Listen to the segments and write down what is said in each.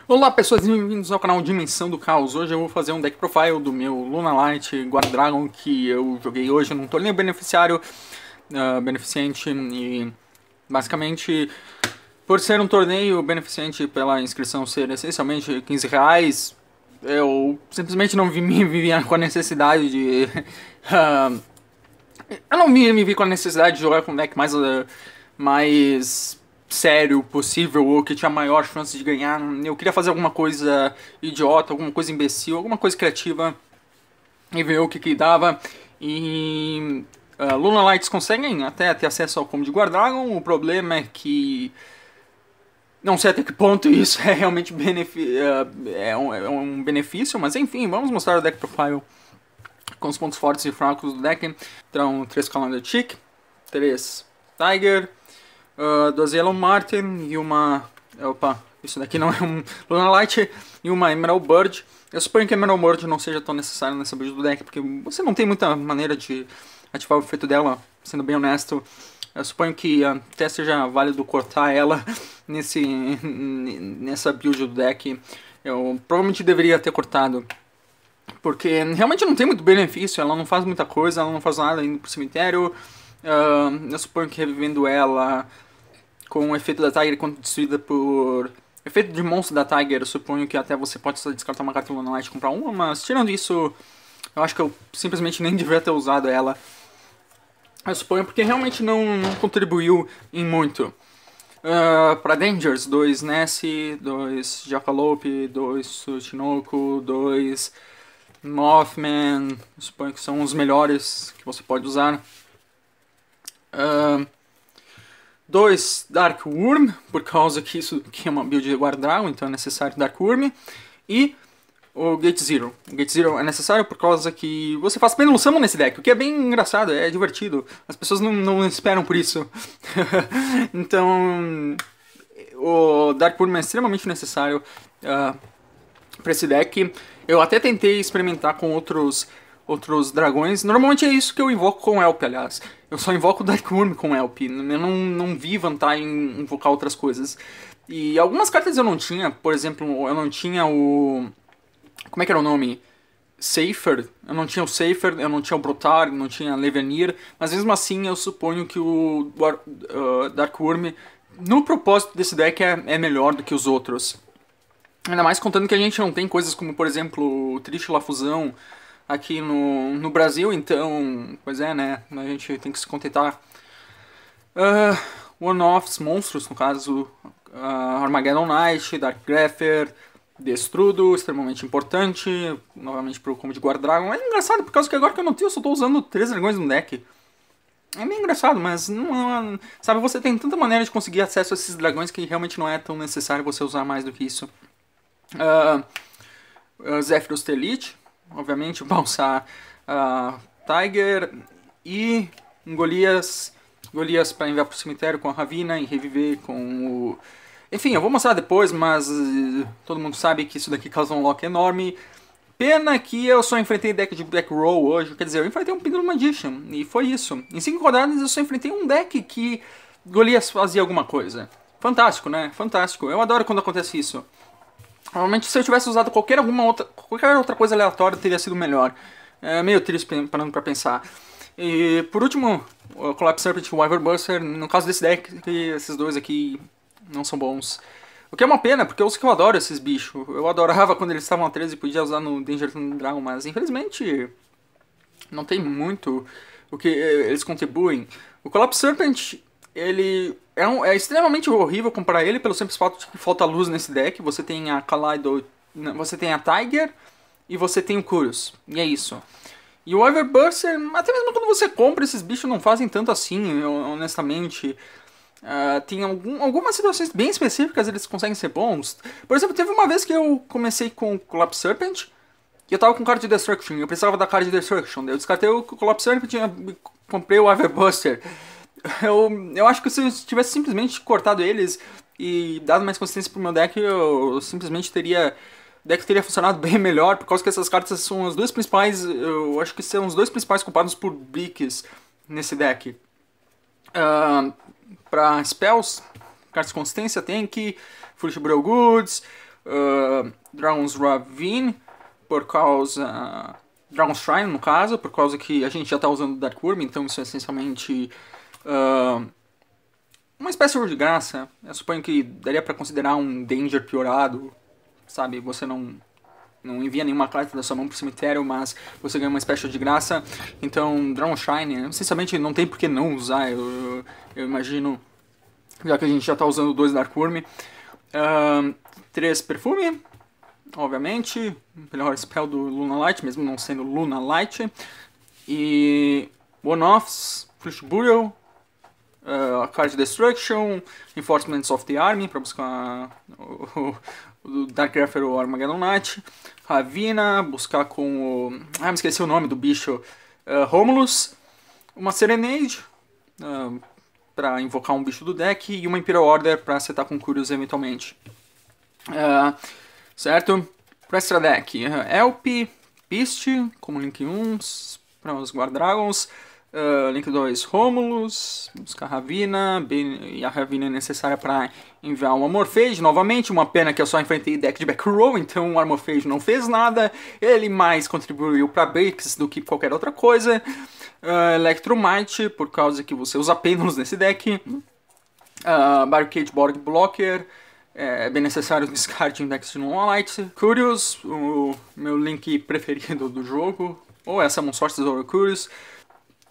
Olá pessoas, bem-vindos ao canal Dimensão do Caos. Hoje eu vou fazer um deck profile do meu Lunalight Guard Dragon que eu joguei hoje num torneio beneficente e basicamente por ser um torneio beneficente pela inscrição ser essencialmente R$ 15, eu simplesmente não me vi com a necessidade de... eu não me vi com a necessidade de jogar com um deck mais sério possível, ou que tinha maior chance de ganhar. Eu queria fazer alguma coisa idiota, alguma coisa imbecil, alguma coisa criativa e ver o que dava. E Lunalights conseguem até ter acesso ao combo de Guard Dragon. O problema é que não sei até que ponto isso é realmente um benefício, mas enfim, vamos mostrar o deck profile com os pontos fortes e fracos do deck. Então, 3 Calendar Chick, 3 Tiger, 2 Yellow Marten e uma... Opa, isso daqui não é um Lunalight, e uma Emerald Bird. Eu suponho que a Emerald Bird não seja tão necessária nessa build do deck, porque você não tem muita maneira de ativar o efeito dela, sendo bem honesto. Eu suponho que até seja válido cortar ela nessa build do deck. Eu provavelmente deveria ter cortado, porque realmente não tem muito benefício, ela não faz muita coisa, ela não faz nada indo pro cemitério. Eu suponho que revivendo ela com o efeito da Tiger quando destruída por... efeito de monstro da Tiger, eu suponho que até você pode só descartar uma carta Lunalight e comprar uma, mas tirando isso, eu acho que eu simplesmente nem devia ter usado ela. Eu suponho porque realmente não contribuiu em muito. Para Dangers, 2 Nessie, 2 Jackalope, 2 Tsuchinoko, 2 Mothman, eu suponho que são os melhores que você pode usar. 2 Dark Worm, por causa que isso aqui é uma build de Guard Dragon, então é necessário Dark Worm. E o Gate Zero. O Gate Zero é necessário por causa que você faz Pendulum Summon nesse deck, o que é bem engraçado, é divertido. As pessoas não esperam por isso. Então, o Dark Worm é extremamente necessário para esse deck. Eu até tentei experimentar com outros dragões. Normalmente é isso que eu invoco com Elp, aliás. Eu só invoco o Dark Worm com Elp. Eu não vi vantagem em invocar outras coisas. E algumas cartas eu não tinha. Por exemplo, eu não tinha o... como é que era o nome? Safer. Eu não tinha o Safer, eu não tinha o Brotar, não tinha Levenir. Mas mesmo assim eu suponho que o Dark Worm, no propósito desse deck, é melhor do que os outros. Ainda mais contando que a gente não tem coisas como, por exemplo, o Trishula Fusão aqui no Brasil, então, pois é, né, a gente tem que se contentar. One-offs, monstros, no caso, Armageddon Knight, Dark Grepher, Destrudo, extremamente importante, novamente pro combo de Guard Dragon. É engraçado, por causa que agora que eu não tenho, eu só tô usando 3 dragões no deck. É bem engraçado, mas não, sabe, você tem tanta maneira de conseguir acesso a esses dragões que realmente não é tão necessário você usar mais do que isso. Zephyros Elite, obviamente, Balsar Tiger e Golias para enviar pro cemitério com a Ravina e reviver com o... Enfim, eu vou mostrar depois, mas todo mundo sabe que isso daqui causa um lock enorme. Pena que eu só enfrentei deck de Black Roll hoje, quer dizer, eu enfrentei um Pendulum Magician e foi isso. Em 5 rodadas eu só enfrentei um deck que Golias fazia alguma coisa. Fantástico, né? Fantástico. Eu adoro quando acontece isso. Normalmente, se eu tivesse usado qualquer outra coisa aleatória, teria sido melhor. É meio triste parando pra pensar. E, por último, o Collapse Serpent e o Wyvern Buster. No caso desse deck, esses dois aqui não são bons. O que é uma pena, porque eu adoro esses bichos. Eu adorava quando eles estavam a 13 e podia usar no Danger Dragon, mas infelizmente não tem muito o que eles contribuem. O Collapse Serpent, ele é extremamente horrível comparar ele pelo simples fato de que falta luz nesse deck. Você tem a Kaleido, você tem a Tiger e você tem o Curious. E é isso. E o Everburster, até mesmo quando você compra, esses bichos não fazem tanto assim, honestamente. Tem algumas situações bem específicas, eles conseguem ser bons. Por exemplo, teve uma vez que eu comecei com o Collapse Serpent e eu tava com card de Destruction, eu precisava da card de Destruction. Daí eu descartei o Collapse Serpent e comprei o Everburster. Eu acho que se eu tivesse simplesmente cortado eles e dado mais consistência pro meu deck, eu simplesmente teria... o deck teria funcionado bem melhor, por causa que essas cartas são as duas principais... eu acho que são os dois principais culpados por bricks nesse deck. Pra spells, cartas de consistência, Tank, Foolish Bro Goods, Dragon's Ravine, por causa... Dragon's Shrine, no caso, por causa que a gente já está usando Dark Worm, então isso é essencialmente uma espécie de graça. Eu suponho que daria para considerar um Danger piorado, sabe? Você não envia nenhuma carta da sua mão pro cemitério, mas você ganha uma special de graça. Então, Dragon's Shrine, essencialmente não tem por que não usar, eu imagino, já que a gente já está usando 2 Dark Worm. 3 Perfume, obviamente, o melhor spell do Luna Light, mesmo não sendo Luna Light. E One-Offs, Flesh Burial, Card Destruction, Reinforcements of the Army, para buscar o Dark Grapher ou Armageddon Knight. Ravina, buscar com o... me esqueci o nome do bicho. Romulus, uma Serenade, para invocar um bicho do deck, e uma Imperial Order para setar com Curious eventualmente. Certo? Para extra deck, Elp, Beast, como Link 1, para os Guard-Dragons. Link 2, Romulus, buscar Ravina, e a Ravina é necessária para enviar um Amorphage novamente. Uma pena que eu só enfrentei deck de back row, então o Amorphage não fez nada. Ele mais contribuiu para breaks do que qualquer outra coisa. Electromite, por causa que você usa Pendulums nesse deck. Barricade Borg Blocker, é bem necessário descarte em decks de non-light. Curious, o meu link preferido do jogo, ou essa Summon Sources ou Curious.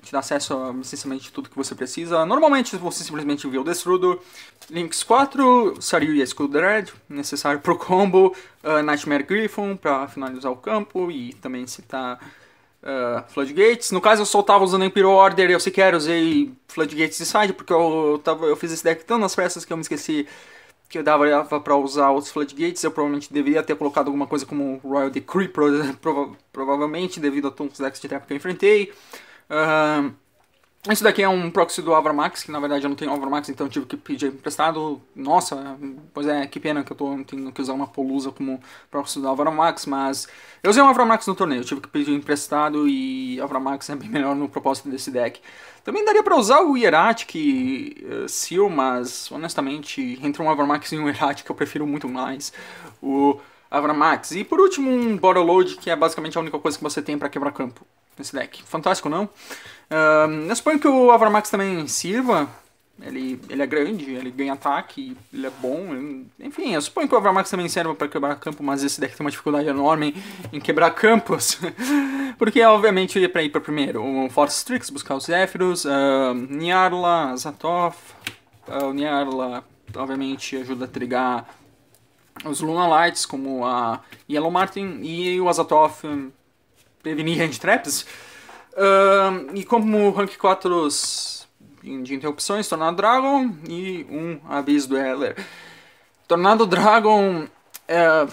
Te dá acesso a essencialmente tudo que você precisa. Normalmente você simplesmente envia o Destrudo. Links 4, Saryu e Skull Dread, necessário pro combo. Nightmare Griffon para finalizar o campo e também citar Floodgates. No caso eu só estava usando Imperial Order e eu sequer usei Floodgates de side, porque eu fiz esse deck tão nas pressas que eu me esqueci que eu dava para usar outros Floodgates. Eu provavelmente deveria ter colocado alguma coisa como Royal Decree, provavelmente, devido a todos os decks de trap que eu enfrentei. Isso daqui é um proxy do Avramax, que na verdade eu não tenho Avramax, então eu tive que pedir emprestado. Nossa, pois é, que pena que eu tô tendo que usar uma Polusa como proxy do Avramax, mas eu usei um Avramax no torneio, eu tive que pedir emprestado e Avramax é bem melhor no propósito desse deck. Também daria pra usar o Hieratic Seal, mas honestamente, entre um Avramax e um Hieratic eu prefiro muito mais o Avramax. E por último, um Bottle Load, que é basicamente a única coisa que você tem pra quebrar campo nesse deck. Fantástico, não? Eu suponho que o Avramax também sirva. Ele é grande, ele ganha ataque, ele é bom. Enfim, eu suponho que o Avramax também serve para quebrar campo, mas esse deck tem uma dificuldade enorme em quebrar campos. Porque, obviamente, eu ia para ir para primeiro. O Force Strix, buscar os Zephyros, Nyarla, Azathoth. O Nyarla, obviamente, ajuda a trigar os Luna Lights, como a Yellow Martin, e o Azathoth prevenir hand traps. E como rank 4 de interrupções, Tornado Dragon e um Abyss Dweller. Tornado Dragon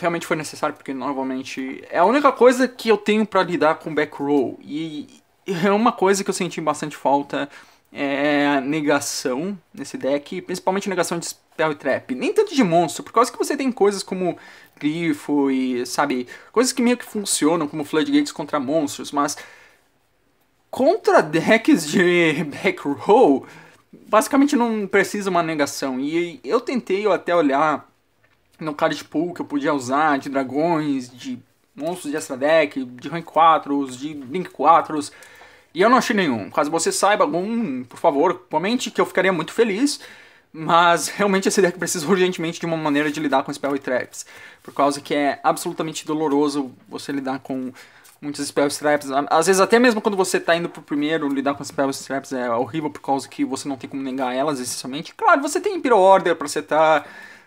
realmente foi necessário porque novamente é a única coisa que eu tenho pra lidar com back row. E é uma coisa que eu senti bastante falta, é a negação nesse deck, principalmente negação de spell e trap. Nem tanto de monstro, por causa que você tem coisas como Grifo e, sabe, coisas que meio que funcionam como Floodgates contra monstros, mas contra decks de back row, basicamente não precisa uma negação. E eu tentei até olhar no card pool que eu podia usar de dragões, de monstros de extra deck, de rank 4, de link 4, e eu não achei nenhum. Caso você saiba algum, por favor, comente que eu ficaria muito feliz. Mas realmente esse deck precisa urgentemente de uma maneira de lidar com spell e traps, por causa que é absolutamente doloroso você lidar com muitos spells e traps. Às vezes até mesmo quando você está indo pro primeiro, lidar com spells e traps é horrível, por causa que você não tem como negar elas, essencialmente. Claro, você tem Imperial Order para setar,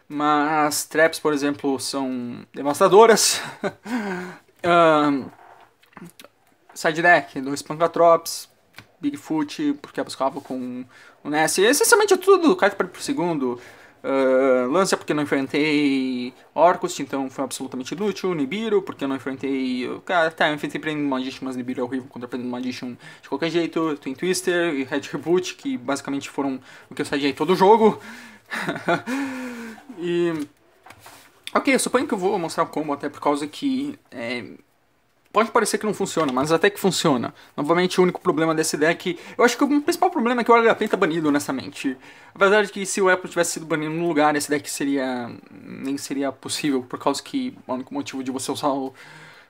mas traps, por exemplo, são devastadoras. Side deck, 2 Pancatrops, Bigfoot, porque eu buscava com o Ness. Essencialmente é tudo do carta por segundo. Lancer, porque eu não enfrentei Orcust, então foi absolutamente inútil. Nibiru, porque eu não enfrentei... eu enfrentei Prending Magician, mas Nibiru é horrível contra Prending Magician de qualquer jeito. Twin Twister e Red Reboot, que basicamente foram o que eu saí todo o jogo. Ok, eu suponho que eu vou mostrar o combo, até por causa que pode parecer que não funciona, mas até que funciona. Novamente, o único problema desse deck... Eu acho que o principal problema é que o HP tá banido, honestamente. Apesar de que se o Apple tivesse sido banido no lugar, esse deck nem seria possível, por causa que o único motivo de você usar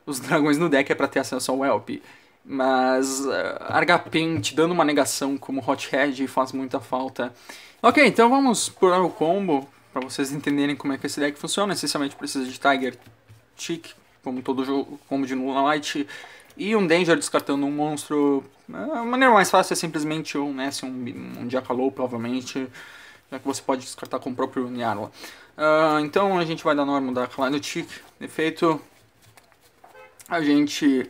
os dragões no deck é pra ter acesso ao Welp. Mas Argapent dando uma negação como Hothead faz muita falta. Ok, então vamos por o combo, pra vocês entenderem como é que esse deck funciona. Essencialmente precisa de Tiger, Chick, como todo jogo, como de Luna Light, e um Danger descartando um monstro. A maneira mais fácil é simplesmente um Jackalope, provavelmente, já que você pode descartar com o próprio Nyarla. Então a gente vai dar norma da Kaleido Chick. Efeito, a gente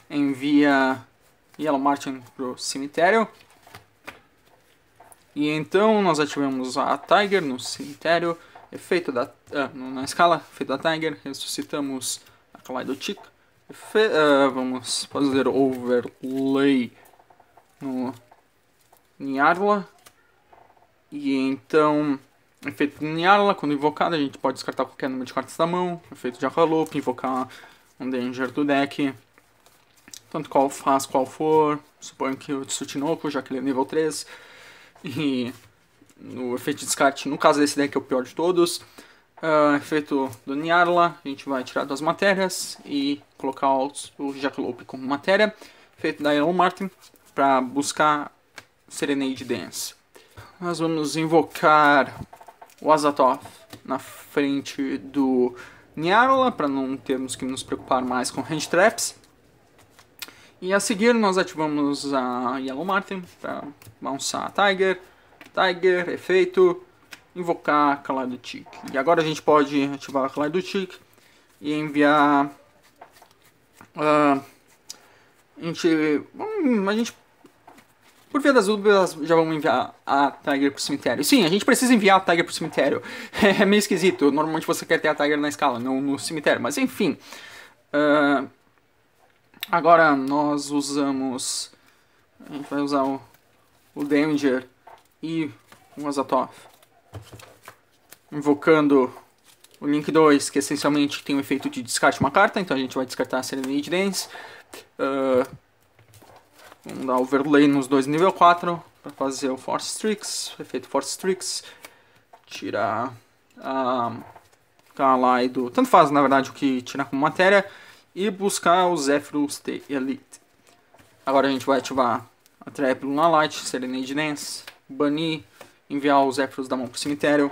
envia Yellow Marten pro cemitério. E então nós ativamos a Tiger no cemitério. Efeito na escala, efeito da Tiger, ressuscitamos a Kaleido Chick. Vamos fazer overlay no Nyarla. E então, efeito Nyarla, quando invocado, a gente pode descartar qualquer número de cartas da mão. Efeito Jackalope, invocar um Danger do deck. Tanto qual for. Suponho que o Tsuchinoko, já que ele é nível 3. E no efeito de descarte, no caso desse deck, é o pior de todos. Efeito do Nyarla, a gente vai tirar duas matérias e colocar o Jackalope como matéria. Efeito da Yellow Marten, para buscar Serenade Dance. Nós vamos invocar o Azathoth na frente do Nyarla, para não termos que nos preocupar mais com Hand Traps. E a seguir nós ativamos a Yellow Marten para bounçar a Tiger. Tiger, efeito, invocar a Kaleido Chick. E agora a gente pode ativar a Kaleido Chick e enviar... a gente, por via das dúvidas, já vamos enviar a Tiger pro cemitério. Sim, a gente precisa enviar a Tiger pro cemitério. É meio esquisito. Normalmente você quer ter a Tiger na escala, não no cemitério. Mas enfim. Agora nós usamos... A gente vai usar o Danger e o Azathoth. Invocando o Link 2, que essencialmente tem o efeito de descarte uma carta. Então a gente vai descartar a Serenade Dance. Vamos dar overlay nos dois nível 4 para fazer o Force Strix. Efeito Force Strix. Tirar a Kaleido. Tanto faz, na verdade, o que tirar como matéria. E buscar o Zephrus The Elite. Agora a gente vai ativar a Trap Luna Light, Serenade Dance, banir, enviar os Zephrus da mão pro cemitério.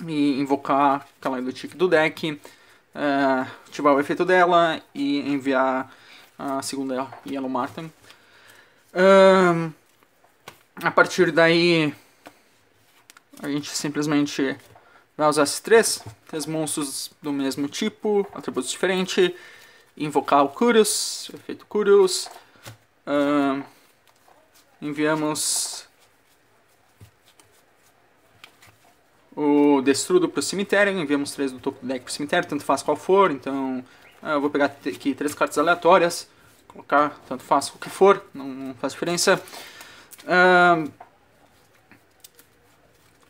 E invocar a Kaleido Chick do deck. Ativar o efeito dela e enviar a segunda Yellow Marten. A partir daí a gente simplesmente vai usar esses três monstros do mesmo tipo, atributos diferentes, invocar o Curious, efeito Curious, enviamos o Destrudo para o cemitério, enviamos 3 do topo do deck para o cemitério, tanto faz qual for, então eu vou pegar aqui 3 cartas aleatórias, colocar tanto faz o que for, não faz diferença.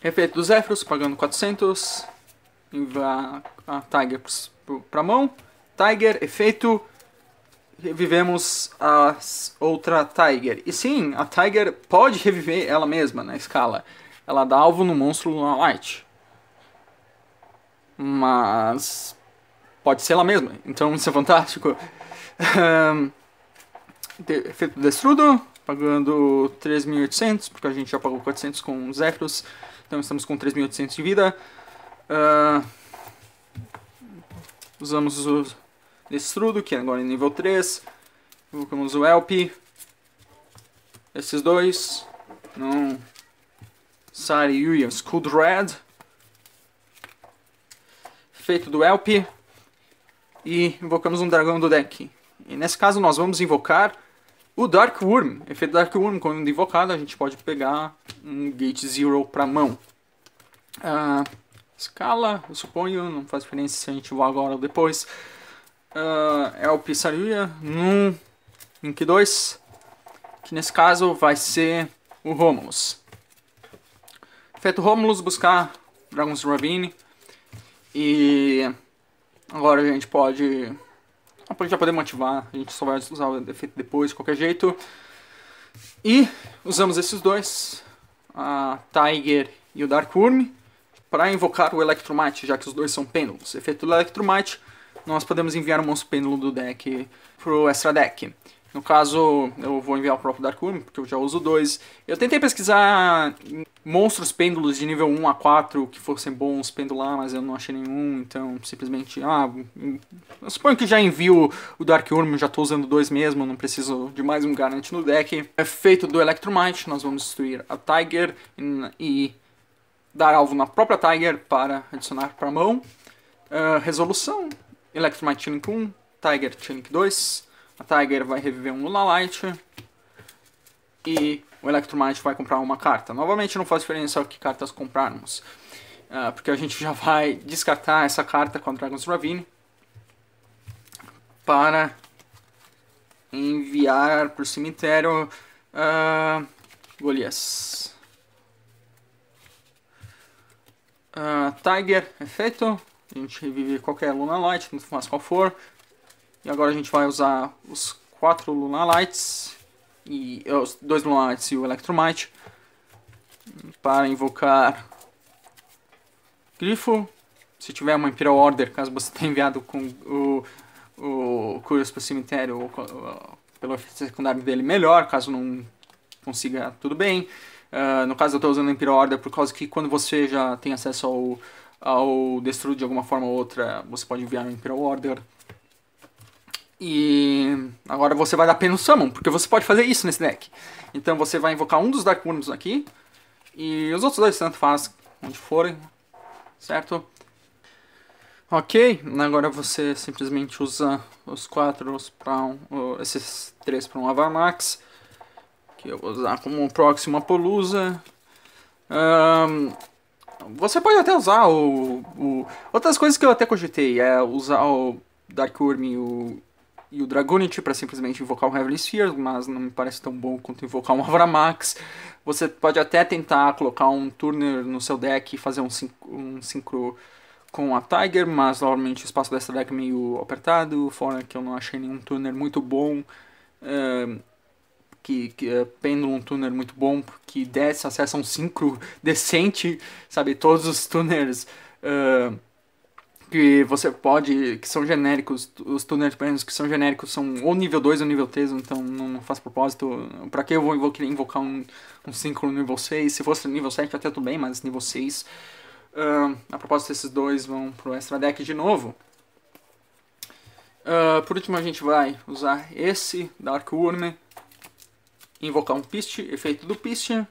Efeito dos Zephrus, pagando 400, enviar a Tiger para mão, Tiger, efeito, revivemos a outra Tiger. E sim, a Tiger pode reviver ela mesma na escala. Ela dá alvo no monstro Luna Light. Mas pode ser ela mesma, então isso é fantástico. Efeito Destrudo, pagando 3.800, porque a gente já pagou 400 com Zephrus. Então estamos com 3.800 de vida. Usamos o Destrudo, que agora é nível 3. Colocamos o Elp. Esses dois. Não. Sari, Yuya, Scud Red. Feito do Elp. E invocamos um dragão do deck. E nesse caso nós vamos invocar o Dark Worm. Efeito Dark Worm, quando invocado, a gente pode pegar um Gate Zero para mão. Escala, eu suponho, não faz diferença se a gente voar agora ou depois. Elp Saruya no Link 2, que nesse caso vai ser o Romulus. Efeito Romulus, buscar Dragon's Ravine. E agora a gente pode já podemos ativar, a gente só vai usar o efeito depois, de qualquer jeito. E usamos esses dois, a Tiger e o Dark Worm, para invocar o Electromite, já que os dois são pêndulos. Efeito do Electromite, nós podemos enviar o monstro pêndulo do deck pro extra deck. No caso, eu vou enviar o próprio Dark Worm, porque eu já uso dois. Eu tentei pesquisar monstros pêndulos de nível 1 a 4 que fossem bons pendular, mas eu não achei nenhum, então simplesmente... eu suponho que já envio o Dark Worm, já estou usando dois mesmo, não preciso de mais um Garnet no deck. Efeito do Electromite, nós vamos destruir a Tiger e dar alvo na própria Tiger para adicionar para a mão. Resolução, Electromite Chilling 1, Tiger Chilling 2... A Tiger vai reviver um Lunalight e o Electromite vai comprar uma carta. Novamente não faz diferença que cartas comprarmos, porque a gente já vai descartar essa carta com a Dragon's Ravine para enviar para o cemitério Golias. Tiger, efeito, a gente revive qualquer Lunalight, não faz qual for. E agora a gente vai usar os 4 Lunalights, e os 2 Lunalights e o Electromite, para invocar Grifo. Se tiver uma Imperial Order, caso você tenha enviado com o Curious para o cemitério pelo efeito secundário dele, melhor. Caso não consiga, tudo bem. No caso eu estou usando a Imperial Order por causa que quando você já tem acesso ao Destruir de alguma forma ou outra, você pode enviar uma Imperial Order. E agora você vai dar Penal Summon, porque você pode fazer isso nesse deck. Então você vai invocar um dos Dark Worms aqui, e os outros dois tanto faz, onde forem, certo? Ok, agora você simplesmente usa os 4 para esses 3 para um Avamax, que eu vou usar como proxy uma Polusa. Você pode até usar outras coisas que eu até cogitei, usar o Dark Worm e o Dragonite para simplesmente invocar um Heavenly Sphere, mas não me parece tão bom quanto invocar um Avramax. Você pode até tentar colocar um Turner no seu deck e fazer um synchro com a Tiger, mas normalmente o espaço dessa deck é meio apertado, fora que eu não achei nenhum Turner muito bom, Pendulum Tuner muito bom, que desse acesso a um synchro decente, sabe, todos os tuners... que você pode, que são genéricos, os tuners que são genéricos são ou nível 2 ou nível 3, então não faz propósito. Pra que eu vou querer invocar um síncrono nível 6? Se fosse nível 7 até tudo bem, mas nível 6. A propósito, esses dois vão pro extra deck de novo. Por último a gente vai usar esse Dark Worm, invocar um Piste, efeito do Piste.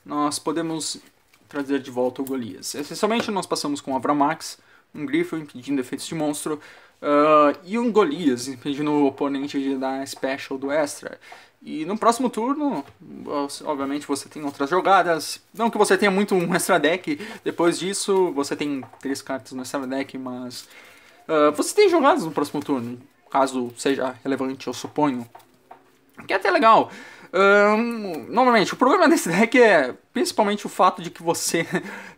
Nós podemos trazer de volta o Golias. Essencialmente nós passamos com o Avramax, um Grifo impedindo efeitos de monstro, e um Golias impedindo o oponente de dar special do extra. E no próximo turno, obviamente você tem outras jogadas, não que você tenha muito um extra deck, depois disso você tem 3 cartas no extra deck, mas você tem jogadas no próximo turno, caso seja relevante, eu suponho, que é até legal. Novamente, o problema desse deck é principalmente o fato de que você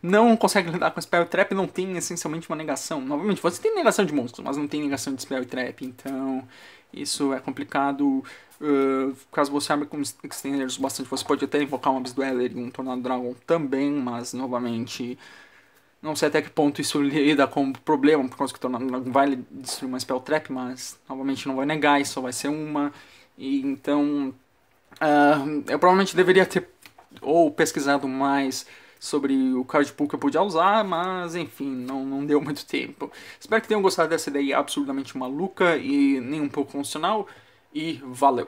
não consegue lidar com Spell Trap, não tem essencialmente uma negação. Novamente, você tem negação de monstros, mas não tem negação de Spell Trap, então isso é complicado. Caso você abra com extenders bastante, você pode até invocar um Abyss Dweller e um Tornado Dragon também, mas novamente não sei até que ponto isso lida com problema, por causa que o Tornado Dragon vai destruir uma Spell Trap, mas novamente não vai negar, isso só vai ser uma, e então... eu provavelmente deveria ter ou pesquisado mais sobre o card pool que eu podia usar, mas enfim, não deu muito tempo. Espero que tenham gostado dessa ideia absurdamente maluca e nem um pouco funcional, e valeu!